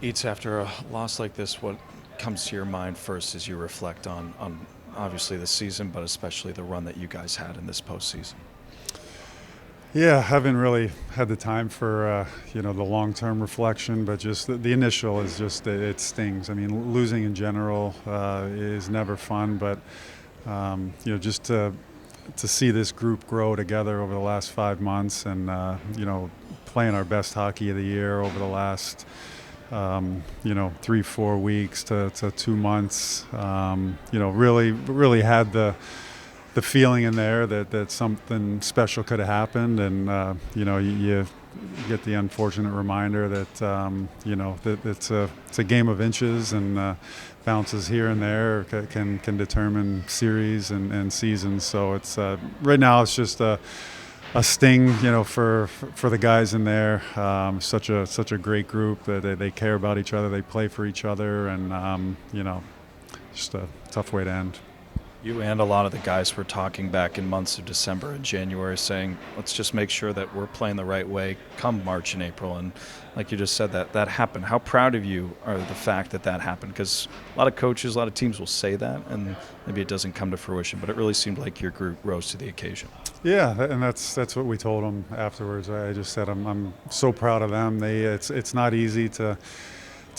Eats, after a loss like this, what comes to your mind first as you reflect on obviously the season, but especially the run that you guys had in this postseason? Yeah, haven't really had the time for the long-term reflection, but just the initial is just it stings. I mean, losing in general is never fun, but just to see this group grow together over the last 5 months, and playing our best hockey of the year over the last 3-4 weeks to 2 months. Really had the feeling in there that something special could have happened, and you get the unfortunate reminder that that it's a game of inches, and bounces here and there can determine series and seasons. So it's right now it's just a sting, for the guys in there. Such a great group that they care about each other, they play for each other, and just a tough way to end. You and a lot of the guys were talking back in months of December and January saying, let's just make sure that we're playing the right way come March and April. And like you just said, that happened. How proud of you are the fact that happened? Because a lot of coaches, a lot of teams will say that, and maybe it doesn't come to fruition, but it really seemed like your group rose to the occasion. Yeah, and that's what we told them afterwards. I just said I'm so proud of them. It's not easy to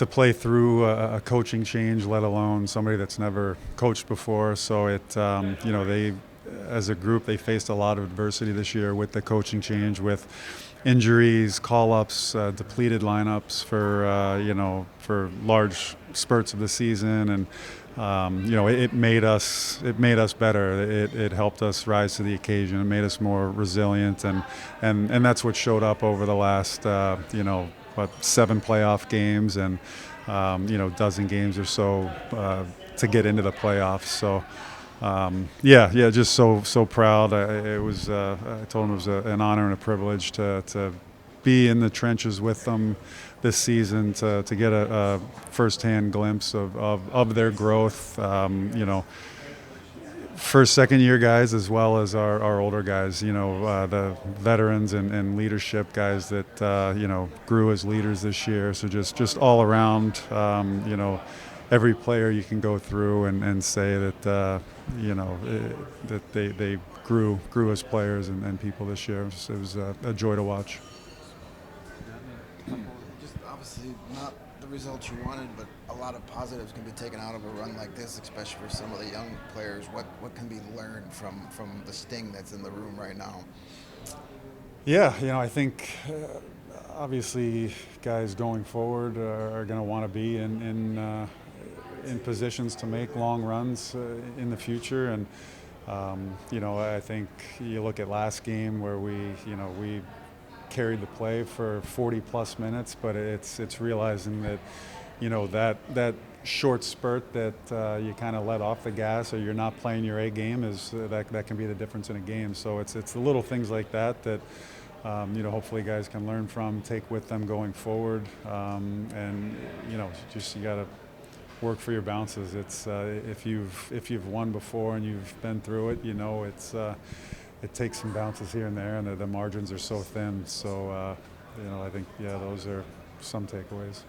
play through a coaching change, let alone somebody that's never coached before. So they, as a group, they faced a lot of adversity this year with the coaching change, with injuries, call-ups, depleted lineups for large spurts of the season, and it made us better. It helped us rise to the occasion. It made us more resilient, and that's what showed up over the last 7 playoff games, and dozen games or so to get into the playoffs. So just so proud. I told him it was an honor and a privilege to be in the trenches with them this season, to get a firsthand glimpse of their growth. First, second year guys, as well as our older guys, the veterans and leadership guys that, grew as leaders this year. So just all around, every player you can go through and say that, that they grew as players and people this year. It was a joy to watch. Just obviously not the results you wanted, but a lot of positives can be taken out of a run like this, especially for some of the young players. What can be learned from the sting that's in the room right now? Yeah, I think obviously guys going forward are going to want to be in positions to make long runs in the future, and I think you look at last game where we carried the play for 40 plus minutes, but it's realizing that that short spurt that you kind of let off the gas, or you're not playing your A game, is that can be the difference in a game. So it's the little things like that hopefully guys can learn from, take with them going forward, and you got to work for your bounces. It's if you've won before and you've been through it, it takes some bounces here and there, and the margins are so thin. So I think those are some takeaways.